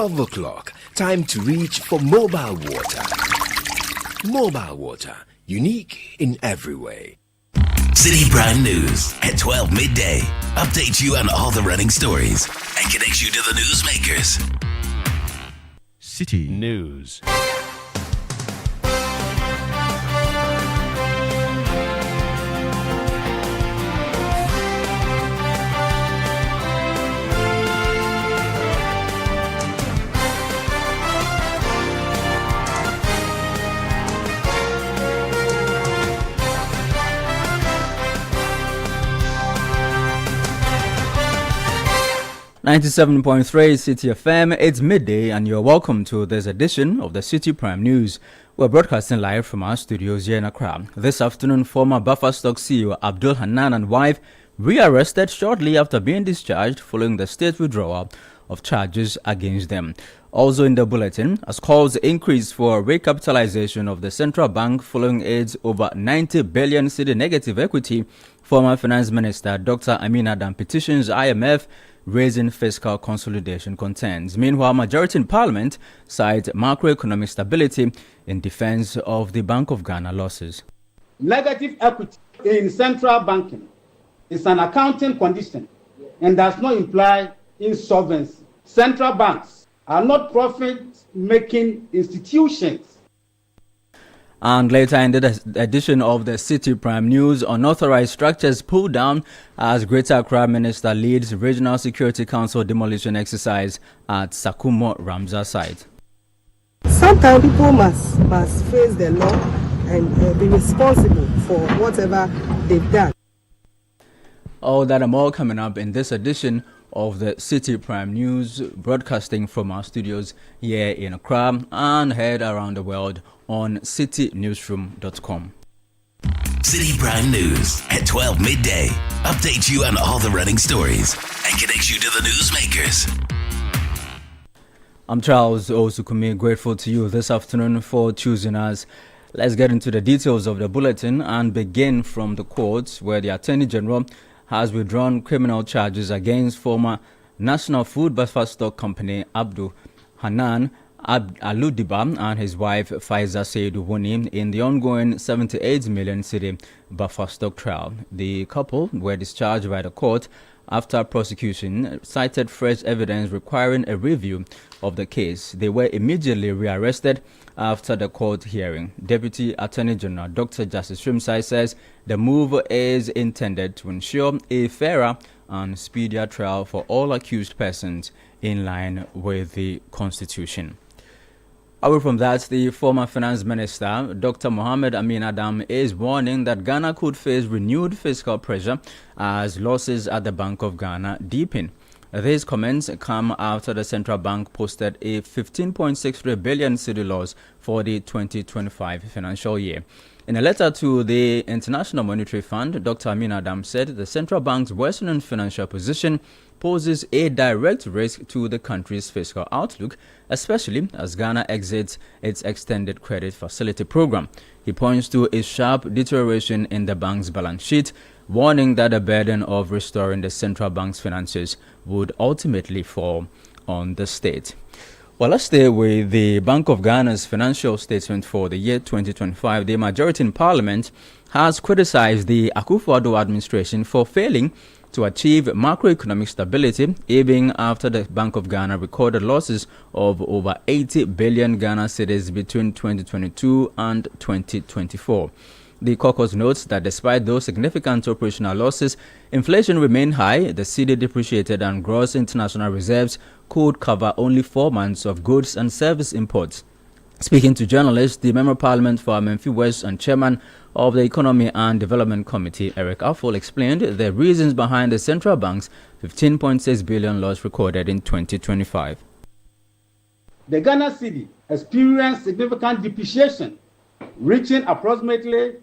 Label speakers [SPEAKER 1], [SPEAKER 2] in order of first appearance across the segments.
[SPEAKER 1] 12 o'clock. Time to reach for mobile water. Mobile water, unique in every way.
[SPEAKER 2] Citi Prime News at 12 midday. Updates you on all the running stories and connects you to the newsmakers.
[SPEAKER 3] Citi News.
[SPEAKER 4] .3 Citi FM, it's midday and you're welcome to this edition of the Citi Prime News. We're broadcasting live from our studios here in Accra. This afternoon, former Buffer Stock CEO Abdul Hanan and wife rearrested shortly after being discharged following the state withdrawal of charges against them. Also in the bulletin, as calls increase for recapitalization of the central bank following its over 90 billion cedi negative equity, former Finance Minister Dr. Amin Adam petitions IMF raising fiscal consolidation concerns. Meanwhile, majority in Parliament cite macroeconomic stability in defense of the Bank of Ghana losses.
[SPEAKER 5] Negative equity in central banking is an accounting condition and does not imply insolvency. Central banks are not profit-making institutions.
[SPEAKER 4] And later in the edition of the Citi Prime News, unauthorized structures pulled down as Greater Accra Minister leads Regional Security Council demolition exercise at Sakumo Ramza site.
[SPEAKER 6] Sometimes people must face the law and be responsible for whatever they've done.
[SPEAKER 4] All that and more coming up in this edition of the Citi Prime News, broadcasting from our studios here in Accra and heard around the world on citinewsroom.com.
[SPEAKER 2] Citi Prime News at 12 midday. Updates you on all the running stories and connects you to the newsmakers.
[SPEAKER 4] I'm Charles Osukumi, grateful to you this afternoon for choosing us. Let's get into the details of the bulletin and begin from the courts, where the Attorney General has withdrawn criminal charges against former National Food Buffer Stock Company Abdul Hanan Aludiba and his wife Faiza Seidu in the ongoing 78 million cedi buffer stock trial. The couple were discharged by the court after prosecution cited fresh evidence requiring a review of the case. They were immediately rearrested after the court hearing. Deputy Attorney General Dr. Justice Shrimsai says the move is intended to ensure a fairer and speedier trial for all accused persons in line with the Constitution. Away from that, the former Finance Minister, Dr. Mohamed Amin Adam, is warning that Ghana could face renewed fiscal pressure as losses at the Bank of Ghana deepen. These comments come after the central bank posted a 15.63 billion cedi loss for the 2025 financial year. In a letter to the International Monetary Fund, Dr. Amin Adam said the central bank's worsening financial position poses a direct risk to the country's fiscal outlook, especially as Ghana exits its extended credit facility program. He points to a sharp deterioration in the bank's balance sheet, warning that the burden of restoring the central bank's finances would ultimately fall on the state. Well, let's stay with the Bank of Ghana's financial statement for the year 2025. The majority in Parliament has criticized the Akufo-Addo administration for failing to achieve macroeconomic stability, even after the Bank of Ghana recorded losses of over 80 billion Ghana cedis between 2022 and 2024. The caucus notes that despite those significant operational losses, inflation remained high, the cedi depreciated, and gross international reserves could cover only 4 months of goods and service imports. Speaking to journalists, the Member of Parliament for Amenfi West and Chairman of the Economy and Development Committee, Eric Affol, explained the reasons behind the central bank's 15.6 billion loss recorded in 2025.
[SPEAKER 5] The Ghana cedi experienced significant depreciation, reaching approximately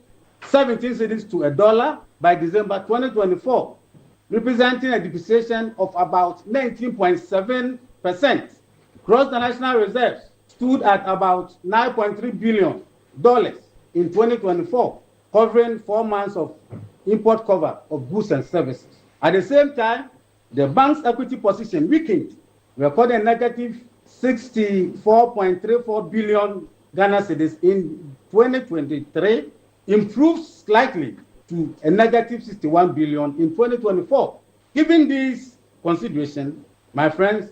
[SPEAKER 5] 17 cedis to a dollar by December 2024, representing a depreciation of about 19.7%. Gross national reserves stood at about $9.3 billion in 2024, covering 4 months of import cover of goods and services. At the same time, the bank's equity position weakened, recording negative 64.34 billion Ghana cedis in 2023 improved slightly to a negative 61 billion in 2024. Given these considerations, my friends,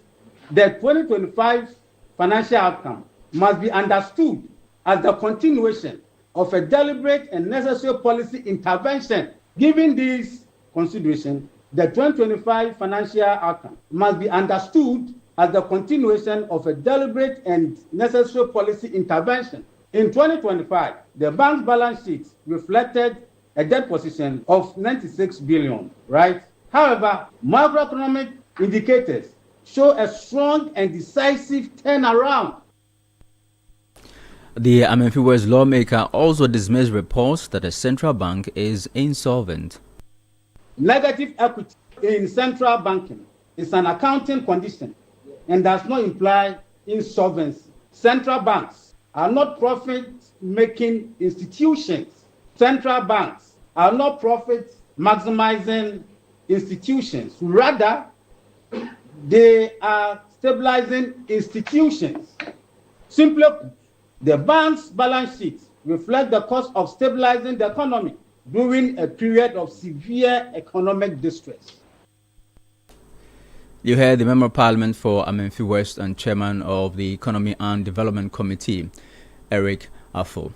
[SPEAKER 5] the 2025 financial outcome must be understood as the continuation of a deliberate and necessary policy intervention. Given these considerations, the 2025 financial outcome must be understood as the continuation of a deliberate and necessary policy intervention. In 2025, the bank's balance sheet reflected a debt position of 96 billion, right? However, macroeconomic indicators show a strong and decisive turnaround.
[SPEAKER 4] The Amenfi West lawmaker also dismissed reports that the central bank is insolvent.
[SPEAKER 5] Negative equity in central banking is an accounting condition and does not imply insolvency. Central banks are not profit-making institutions. Central banks are not profit-maximizing institutions. Rather, they are stabilizing institutions. Simply put, the bank's balance sheet reflects the cost of stabilizing the economy during a period of severe economic distress.
[SPEAKER 4] You heard the Member of Parliament for Amenfi West and Chairman of the Economy and Development Committee, Eric Afo.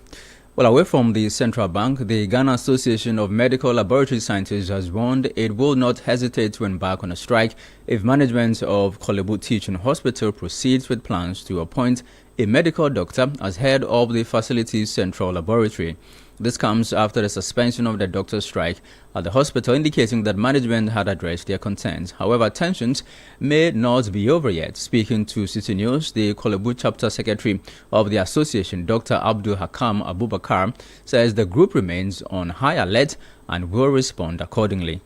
[SPEAKER 4] Well, away from the central bank, the Ghana Association of Medical Laboratory Scientists has warned it will not hesitate to embark on a strike if management of Kolebu Teaching Hospital proceeds with plans to appoint a medical doctor as head of the facility's central laboratory. This comes after the suspension of the doctor's strike at the hospital, indicating that management had addressed their concerns. However, tensions may not be over yet. Speaking to Citi News, the Kolebu chapter secretary of the association, Dr. Abdul Hakam Abubakar, says the group remains on high alert and will respond accordingly.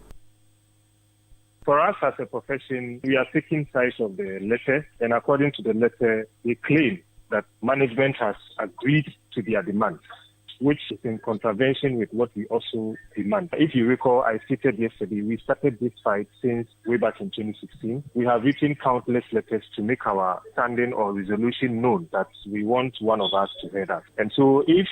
[SPEAKER 3] For us as a profession, we are taking sight of the letter, and according to the letter, they claim that management has agreed to their demands, which is in contravention with what we also demand. If you recall, I stated yesterday, we started this fight since way back in 2016. We have written countless letters to make our standing or resolution known that we want one of us to head us. And so if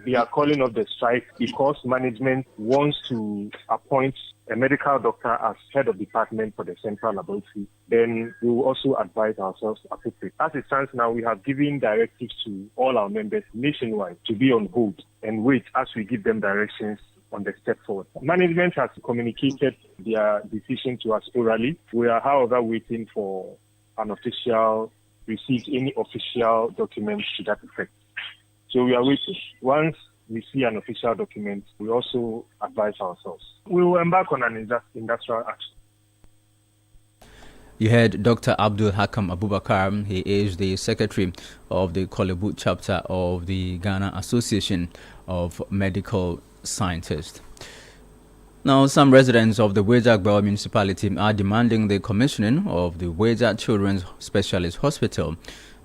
[SPEAKER 3] they are calling off the strike because management wants to appoint a medical doctor as head of department for the central laboratory, then we will also advise ourselves appropriately. As it stands now, we have given directives to all our members nationwide to be on hold and wait as we give them directions on the step forward. Management has communicated their decision to us orally. We are, however, waiting for an official receipt, any official documents to that effect. So we are waiting. Once we see an official document, we also advise ourselves. We will embark on an industrial action.
[SPEAKER 4] You heard Dr. Abdul Hakam Abubakar. He is the secretary of the Kolebu chapter of the Ghana Association of Medical Scientists. Now, some residents of the Wejak municipality are demanding the commissioning of the Wejak Children's Specialist Hospital.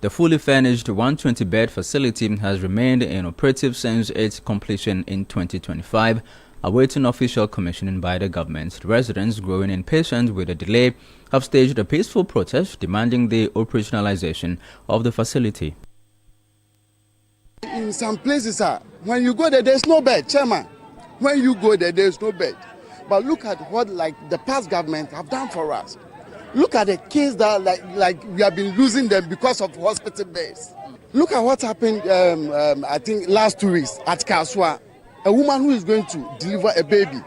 [SPEAKER 4] The fully furnished 120-bed facility has remained in operative since its completion in 2025, awaiting official commissioning by the government. Residents, growing impatient with the delay, have staged a peaceful protest demanding the operationalization of the facility.
[SPEAKER 7] In some places, when you go there, there's no bed, Chairman. When you go there, there's no bed. But look at what the past government have done for us. Look at the kids that like we have been losing them because of hospital beds. Look at what happened, I think last 2 weeks at Kaswa. A woman who is going to deliver a baby,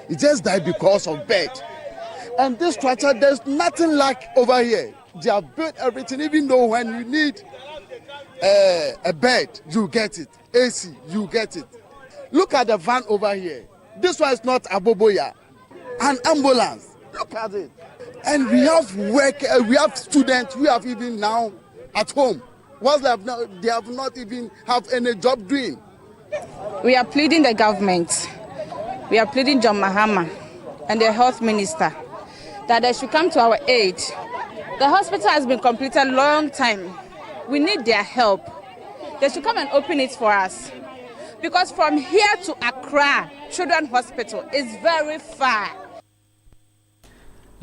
[SPEAKER 7] it just died because of bed. And this structure, there's nothing like over here. They have built everything, even though when you need a bed, you get it. AC, you get it. Look at the van over here. This one is not a boboya. An ambulance. Look at it. And we have we have students who have even now at home. They have not even have any job doing.
[SPEAKER 8] We are pleading the government. We are pleading John Mahama and the health minister that they should come to our aid. The hospital has been completed a long time. We need their help. They should come and open it for us. Because from here to Accra Children's Hospital is very far.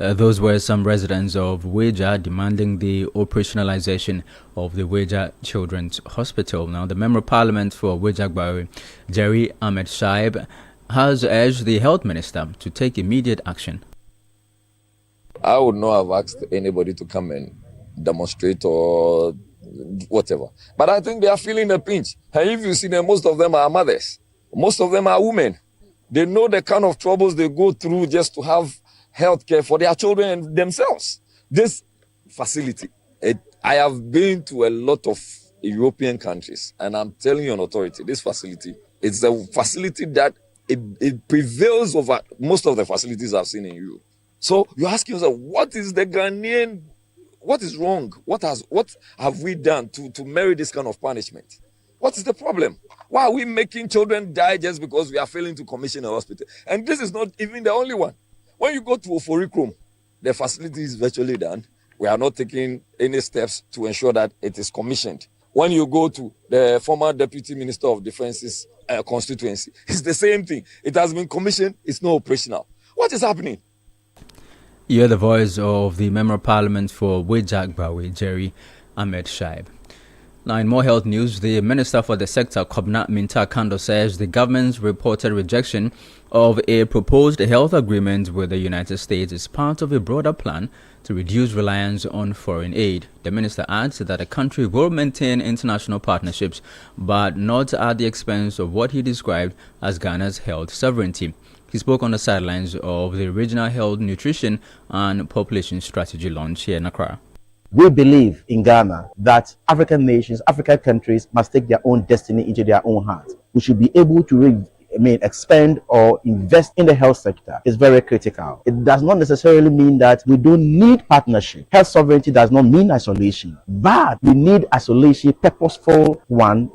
[SPEAKER 4] Those were some residents of Weja demanding the operationalization of the Weja Children's Hospital. Now, the Member of Parliament for Weja Gbawe, Jerry Ahmed Shaib, has urged the Health Minister to take immediate action.
[SPEAKER 9] I would not have asked anybody to come and demonstrate or whatever. But I think they are feeling the pinch. And if you see them, most of them are mothers. Most of them are women. They know the kind of troubles they go through just to have health care for their children and themselves. This facility, I have been to a lot of European countries, and I'm telling you on authority, this facility, it's a facility that it prevails over most of the facilities I've seen in Europe. So you're asking yourself, what is the Ghanaian, what is wrong? What have we done to merit this kind of punishment? What is the problem? Why are we making children die just because we are failing to commission a hospital? And this is not even the only one. When you go to Oforikrom, the facility is virtually done. We are not taking any steps to ensure that it is commissioned. When you go to the former Deputy Minister of Defense's constituency, it's the same thing. It has been commissioned, it's not operational. What is happening?
[SPEAKER 4] You hear the voice of the Member of Parliament for Weja Gbawe, Jerry Ahmed Shaib. Now, in more health news, the Minister for the Sector, Kobna Minta Kando, says the government's reported rejection of a proposed health agreement with the United States is part of a broader plan to reduce reliance on foreign aid. The minister adds that the country will maintain international partnerships, but not at the expense of what he described as Ghana's health sovereignty. He spoke on the sidelines of the Regional Health, Nutrition and Population Strategy launch here in Accra.
[SPEAKER 10] We believe in Ghana that African nations, African countries must take their own destiny into their own hands. We should be able to expand or invest in the health sector is very critical. It does not necessarily mean that we don't need partnership. Health sovereignty does not mean isolation, but we need isolation, purposeful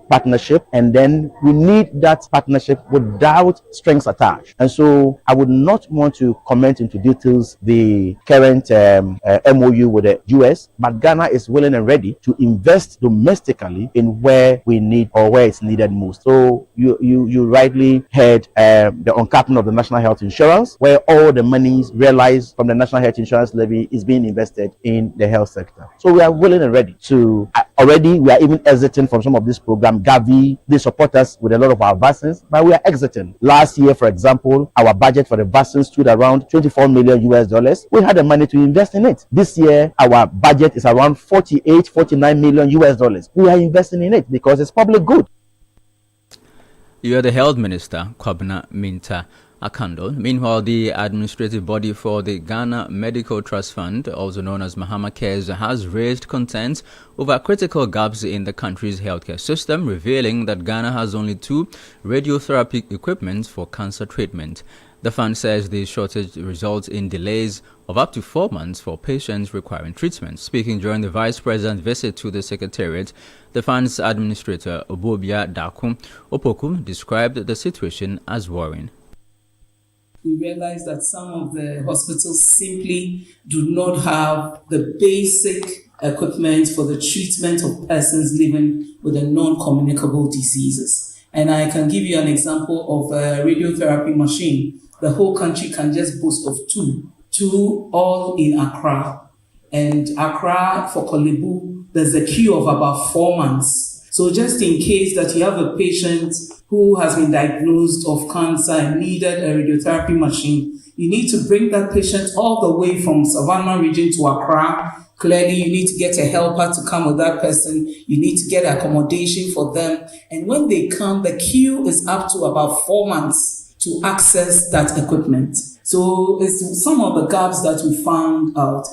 [SPEAKER 10] partnership, and then we need that partnership without strings attached. And so I would not want to comment into details the current MOU with the US, but Ghana is willing and ready to invest domestically in where we need or where it's needed most. So you rightly heard the uncapping of the National Health Insurance, where all the monies realized from the National Health Insurance levy is being invested in the health sector. So we are willing and ready to, already we are even exiting from some of this program. Gavi, they support us with a lot of our vaccines, but we are exiting. Last year, for example, our budget for the vaccines stood around 24 million US. We had the money to invest in it. This year, our budget is around 49 million US. We are investing in it because it's public good.
[SPEAKER 4] You are the Health Minister, Kobna Minta Akando. Meanwhile, the administrative body for the Ghana Medical Trust Fund, also known as Mahama Cares, has raised concerns over critical gaps in the country's healthcare system, revealing that Ghana has only 2 radiotherapy equipment for cancer treatment. The fund says the shortage results in delays of up to 4 months for patients requiring treatment. Speaking during the Vice President's visit to the Secretariat, the fund's administrator, Obobia Dakum Opoku, described the situation as worrying.
[SPEAKER 11] We realize that some of the hospitals simply do not have the basic equipment for the treatment of persons living with the non-communicable diseases. And I can give you an example of a radiotherapy machine. The whole country can just boast of two all in Accra. And Accra for Kolebu, there's a queue of about 4 months. So just in case that you have a patient who has been diagnosed of cancer and needed a radiotherapy machine, you need to bring that patient all the way from Savannah region to Accra. Clearly, you need to get a helper to come with that person. You need to get accommodation for them. And when they come, the queue is up to about 4 months to access that equipment. So it's some of the gaps that we found out.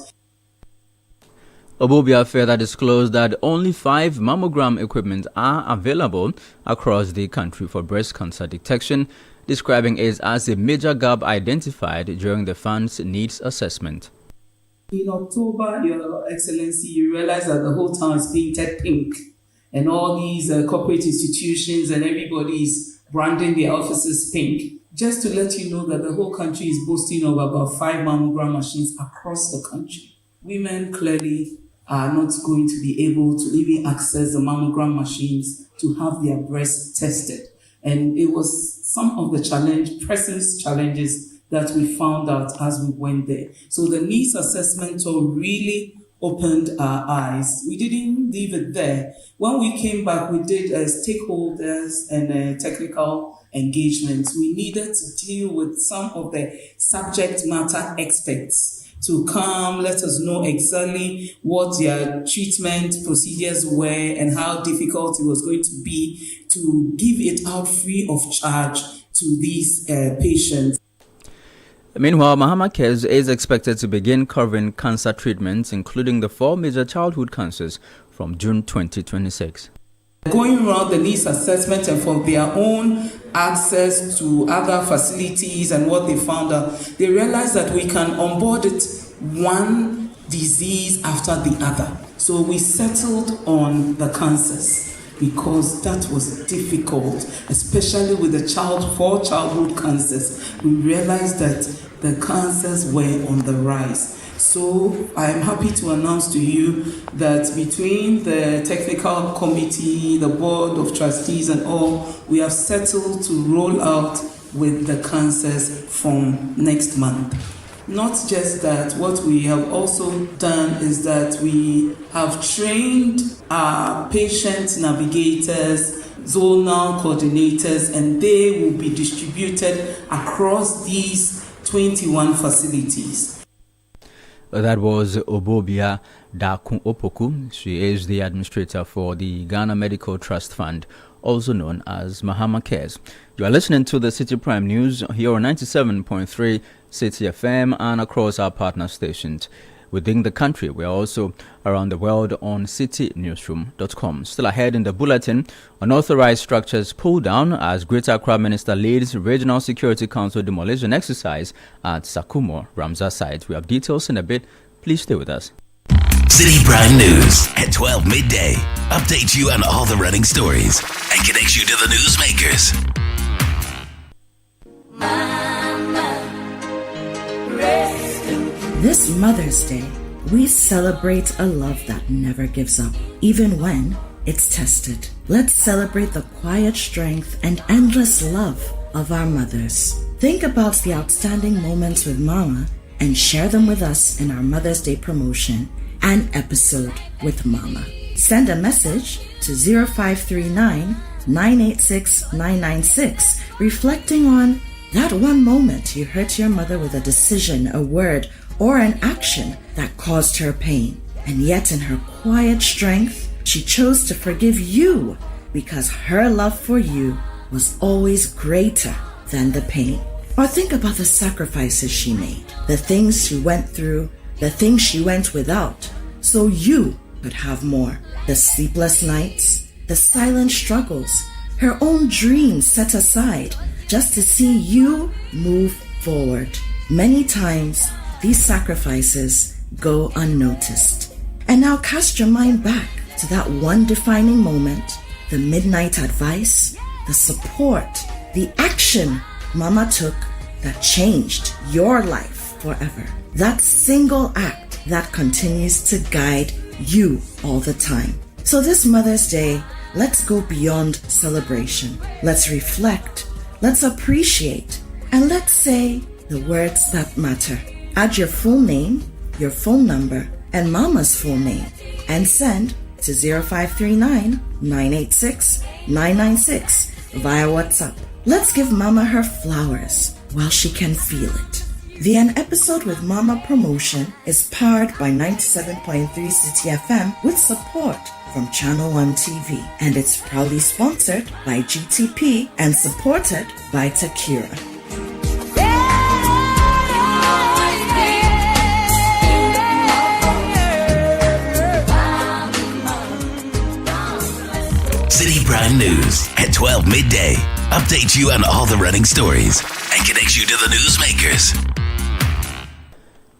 [SPEAKER 4] Obobia further disclosed that only 5 mammogram equipment are available across the country for breast cancer detection, describing it as a major gap identified during the fund's needs assessment.
[SPEAKER 11] In October, Your Excellency, you realize that the whole town is painted pink, and all these corporate institutions and everybody is branding their offices pink. Just to let you know that the whole country is boasting of about 5 mammogram machines across the country. Women clearly are not going to be able to even access the mammogram machines to have their breasts tested. And it was some of the challenges that we found out as we went there. So the needs assessment tool really opened our eyes. We didn't leave it there. When we came back, we did stakeholders and technical engagements. We needed to deal with some of the subject matter experts to come, let us know exactly what their treatment procedures were and how difficult it was going to be to give it out free of charge to these patients.
[SPEAKER 4] Meanwhile, Mahama Cares is expected to begin covering cancer treatments, including the 4 major childhood cancers, from June 2026.
[SPEAKER 11] Going around the needs assessment and for their own access to other facilities and what they found out, they realized that we can onboard it one disease after the other. So we settled on the cancers because that was difficult, especially with the 4 childhood cancers. We realized that the cancers were on the rise. So I am happy to announce to you that between the technical committee, the board of trustees and all, we have settled to roll out with the cancers from next month. Not just that, what we have also done is that we have trained our patient navigators, zonal coordinators, and they will be distributed across these 21 facilities.
[SPEAKER 4] That was Obobia Dakun Opoku. She is the administrator for the Ghana Medical Trust Fund, also known as Mahama Cares. You are listening to the City Prime News here on 97.3 City FM and across our partner stations. Within the country, we are also around the world on citynewsroom.com. Still ahead in the bulletin, unauthorized structures pulled down as Greater Accra Minister leads Regional Security Council demolition exercise at Sakumo, Ramsar site. We have details in a bit. Please stay with us.
[SPEAKER 2] City Prime News at 12 midday. Update you on all the running stories and connects you to the newsmakers.
[SPEAKER 12] This Mother's Day, we celebrate a love that never gives up, even when it's tested. Let's celebrate the quiet strength and endless love of our mothers. Think about the outstanding moments with Mama and share them with us in our Mother's Day promotion, An Episode with Mama. Send a message to 0539 986 996 reflecting on that one moment you hurt your mother with a decision, a word, or an action that caused her pain. And yet in her quiet strength, she chose to forgive you because her love for you was always greater than the pain. Or think about the sacrifices she made, the things she went through, the things she went without, so you could have more. The sleepless nights, the silent struggles, her own dreams set aside just to see you move forward. Many times, these sacrifices go unnoticed. And now cast your mind back to that one defining moment, the midnight advice, the support, the action Mama took that changed your life forever. That single act that continues to guide you all the time. So this Mother's Day, let's go beyond celebration. Let's reflect, let's appreciate, and let's say the words that matter. Add your full name, your phone number, and Mama's full name, and send to 0539 986 996 via WhatsApp. Let's give Mama her flowers while she can feel it. The An Episode with Mama promotion is powered by 97.3 City FM with support from Channel 1 TV, and it's proudly sponsored by GTP and supported by Takira.
[SPEAKER 2] City Prime News at 12 midday. Update you on all the running stories and connects you to the newsmakers.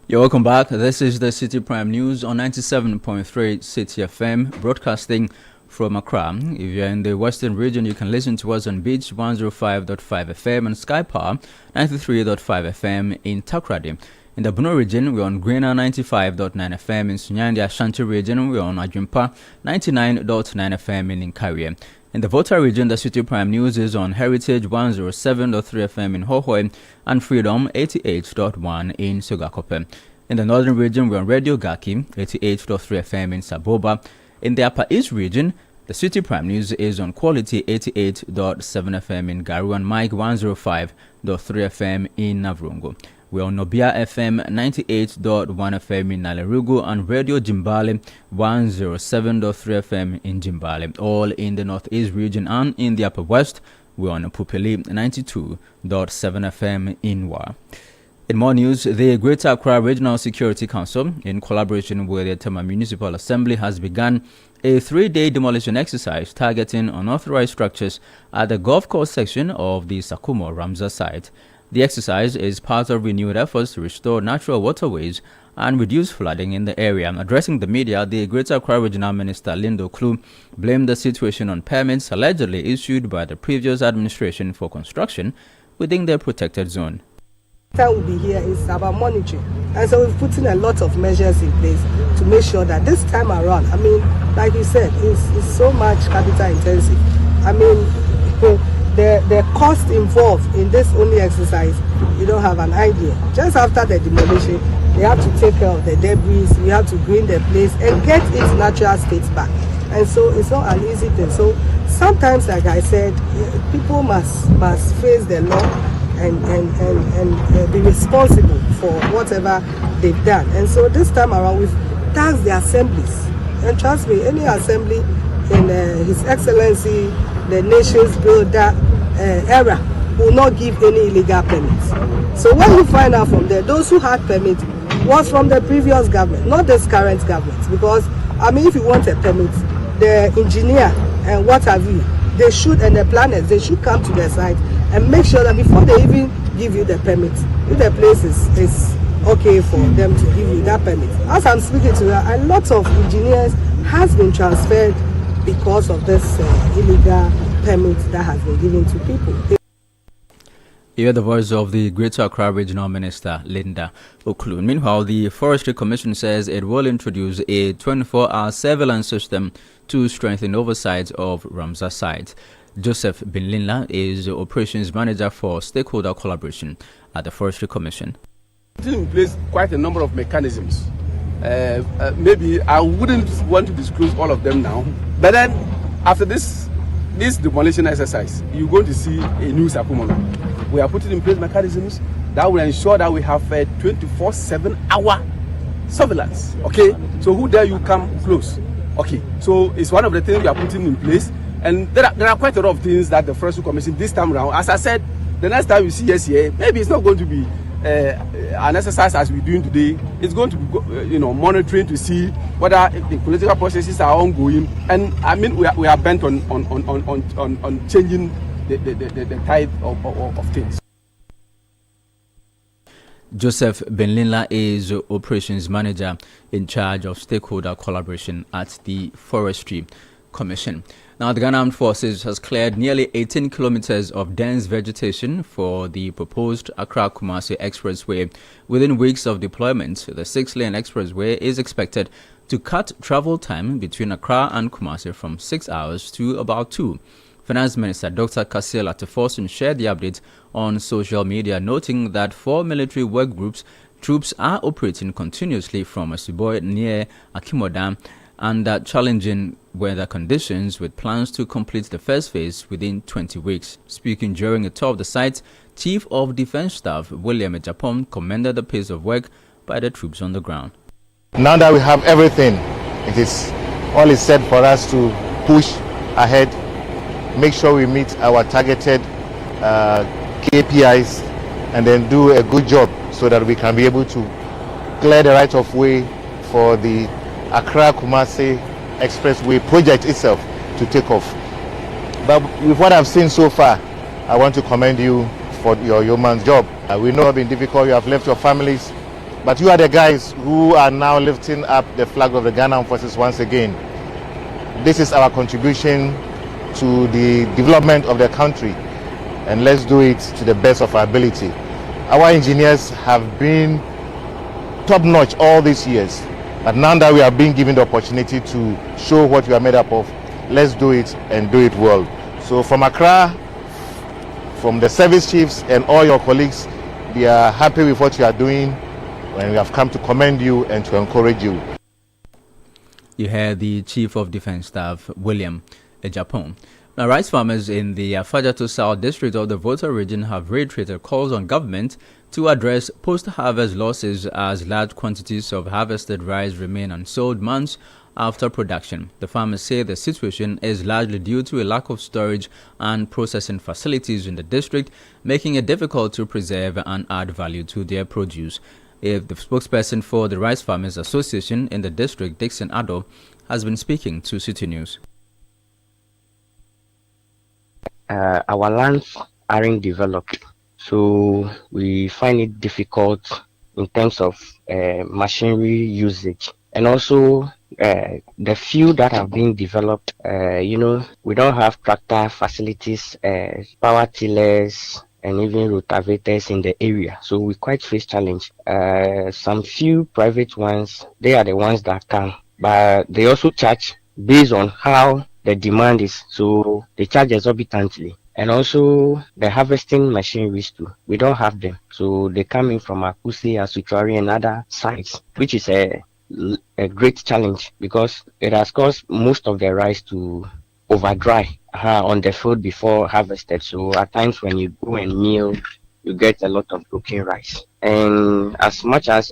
[SPEAKER 4] You're welcome back. This is the City Prime News on 97.3 City FM, broadcasting from Accra. If you're in the Western region, you can listen to us on Beach 105.5 FM and Sky Power 93.5 FM in Takoradi. In the Bono region, we're on Greener 95.9 FM. In Sunyani, the Ashanti region, we're on Ajumpa 99.9 FM in Nkawie. In the Volta region, the City Prime News is on Heritage 107.3 FM in Hohoe and Freedom 88.1 in Sugakope. In the Northern region, we're on Radio Gaki 88.3 FM in Saboba. In the Upper East region, the City Prime News is on Quality 88.7 FM in Garu and Mike 105.3 FM in Navrungo. We're on Nobia FM 98.1 FM in Nalerugu and Radio Jimbale 107.3 FM in Jimbale, all in the Northeast region. And in the Upper West, we're on Pupili 92.7 FM in Wa. In more news, the Greater Accra Regional Security Council, in collaboration with the Tema Municipal Assembly, has begun a 3-day demolition exercise targeting unauthorized structures at the golf course section of the Sakumo Ramza site. The exercise is part of renewed efforts to restore natural waterways and reduce flooding in the area. Addressing the media, the Greater Accra Regional Minister Lindo Klu blamed the situation on permits allegedly issued by the previous administration for construction within the protected zone.
[SPEAKER 6] Will be here is about monitoring, and so we've put in a lot of measures in place to make sure that this time around, I mean, like you said, it's so much capital intensive. I mean, the cost involved in this only exercise, you don't have an idea. Just after the demolition, they have to take care of the debris, we have to green the place and get its natural state back, and so it's not an easy thing. So sometimes, like I said, people must face the law and be responsible for whatever they've done. And so this time around, we've tasked the assemblies. And trust me, any assembly in His Excellency, the nation's builder era, will not give any illegal permits. So when you find out from there, those who had permits was from the previous government, not this current government. Because, I mean, if you want a permit, the engineer and what have you, they should, and the planners, they should come to the site and make sure that before they even give you the permit, if the place is okay for them to give you that permit. As I'm speaking to you, a lot of engineers has been transferred because of this illegal permit that has been given to people.
[SPEAKER 4] You hear the voice of the Greater Accra Regional Minister, Linda Oklu. Meanwhile, the Forestry Commission says it will introduce a 24-hour surveillance system to strengthen oversight of Ramza sites. Joseph Binlinla is the Operations Manager for Stakeholder Collaboration at the Forestry Commission.
[SPEAKER 13] Putting in place quite a number of mechanisms. Maybe I wouldn't want to disclose all of them now, but then after this demolition exercise, you're going to see a new Sakumo. We are putting in place mechanisms that will ensure that we have a 24/7 hour surveillance. Okay, so who dare you come close? Okay, so it's one of the things we are putting in place, and there are quite a lot of things that the Forestry Commission this time around. As I said, the next time you see us here, maybe it's not going to be an exercise as we're doing today. It's going to be, monitoring to see whether the political processes are ongoing, and I mean we are bent on changing the tide of things.
[SPEAKER 4] Joseph Benlinla is Operations Manager in charge of stakeholder collaboration at the Forestry Commission. Now, the Ghana Armed Forces has cleared nearly 18 kilometers of dense vegetation for the proposed Accra-Kumasi Expressway. Within weeks of deployment, the 6-lane expressway is expected to cut travel time between Accra and Kumasi from 6 hours to about 2. Finance Minister Dr. Kasil Ateforsun shared the update on social media, noting that 4 military work troops are operating continuously from Asiboi near Akimodam under challenging weather conditions, with plans to complete the first phase within 20 weeks. Speaking during a tour of the site, Chief of Defense Staff William Ejapom commended the pace of work by the troops on the ground.
[SPEAKER 14] Now that we have everything, all is set for us to push ahead, make sure we meet our targeted KPIs, and then do a good job so that we can be able to clear the right of way for the Accra-Kumasi Expressway project itself to take off. But with what I've seen so far, I want to commend you for your yeoman's job. We know it's been difficult, you have left your families, but you are the guys who are now lifting up the flag of the Ghana Armed Forces once again. This is our contribution to the development of the country, and let's do it to the best of our ability. Our engineers have been top-notch all these years, but now that we are being given the opportunity to show what we are made up of, let's do it and do it well. So from Accra, from the service chiefs and all your colleagues, we are happy with what you are doing, and we have come to commend you and to encourage you.
[SPEAKER 4] You heard the Chief of Defense Staff, William Ejapon. Now, rice farmers in the Afajato South district of the Volta region have reiterated calls on government to address post-harvest losses as large quantities of harvested rice remain unsold months after production. The farmers say the situation is largely due to a lack of storage and processing facilities in the district, making it difficult to preserve and add value to their produce. If the spokesperson for the Rice Farmers Association in the district, Dixon Addo, has been speaking to Citi News.
[SPEAKER 15] Our lands aren't developed, so we find it difficult in terms of machinery usage, and also the few that have been developed, we don't have tractor facilities, power tillers, and even rotavators in the area, so we quite face challenge. Some few private ones, they are the ones that can, but they also charge based on how the demand is, so they charge exorbitantly. And also the harvesting machineries too, we don't have them, so they come in from Akusi, Asuchari, and other sites, which is a great challenge because it has caused most of the rice to over dry on the field before harvested. So at times when you go and mill, you get a lot of broken rice. And as much as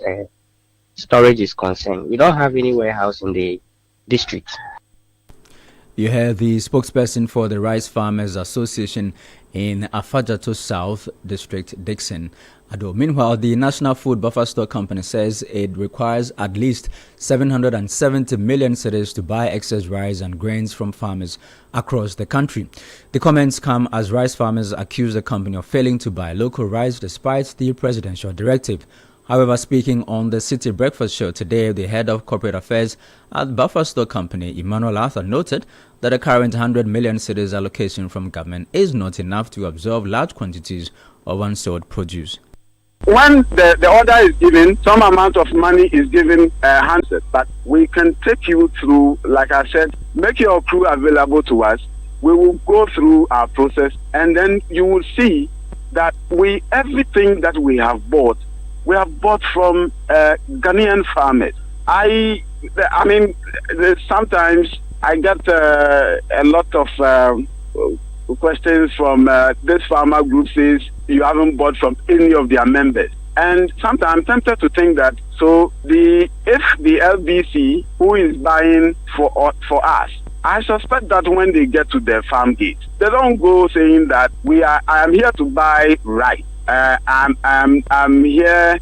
[SPEAKER 15] storage is concerned, we don't have any warehouse in the district.
[SPEAKER 4] You heard the spokesperson for the Rice Farmers Association in Afajato South District, Dixon Addo. Meanwhile, the National Food Buffer Stock Company says it requires at least 770 million cedis to buy excess rice and grains from farmers across the country. The comments come as rice farmers accuse the company of failing to buy local rice despite the presidential directive. However, speaking on the Citi Breakfast Show today, the head of corporate affairs at Buffer Stock Company, Emmanuel Arthur, noted that the current 100 million cedis allocation from government is not enough to absorb large quantities of unsold produce.
[SPEAKER 16] When the order is given, some amount of money is given handset, but we can take you through, like I said, make your crew available to us. We will go through our process, and then you will see that everything that we have bought from Ghanaian farmers. I mean, sometimes I get a lot of questions from this farmer group says you haven't bought from any of their members. And sometimes I'm tempted to think that if the LBC who is buying for us, I suspect that when they get to the farm gate, they don't go saying that I am here to buy rice. I'm here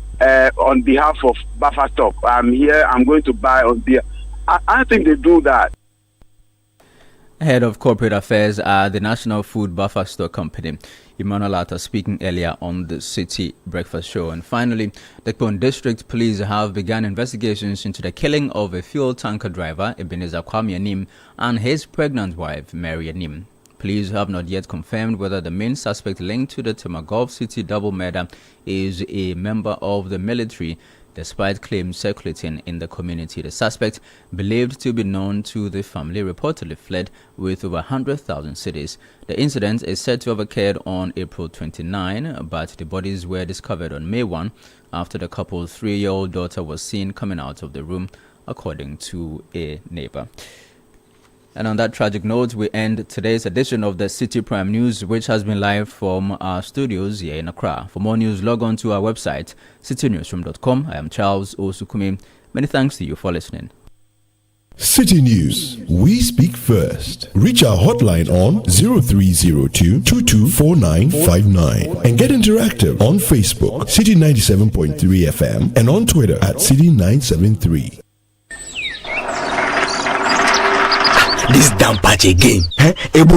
[SPEAKER 16] on behalf of Buffer Stock. I'm going to buy on behalf. I think they do that.
[SPEAKER 4] Head of Corporate Affairs at the National Food Buffer Stock Company, Emmanuel Arthur, speaking earlier on the Citi Breakfast Show. And finally, the Kpone District Police have begun investigations into the killing of a fuel tanker driver, Ebenezer Kwame Anim, and his pregnant wife, Mary Anim. Police have not yet confirmed whether the main suspect linked to the Temagov City double murder is a member of the military, despite claims circulating in the community. The suspect, believed to be known to the family, reportedly fled with over 100,000 cedis. The incident is said to have occurred on April 29, but the bodies were discovered on May 1 after the couple's 3-year-old daughter was seen coming out of the room, according to a neighbor. And on that tragic note, we end today's edition of the Citi Prime News, which has been live from our studios here in Accra. For more news, log on to our website, citinewsroom.com. I am Charles Osukumi. Many thanks to you for listening.
[SPEAKER 17] Citi News, we speak first. Reach our hotline on 0302 224959 and get interactive on Facebook, Citi 97.3 FM, and on Twitter at Citi 973.
[SPEAKER 2] This damn patch again.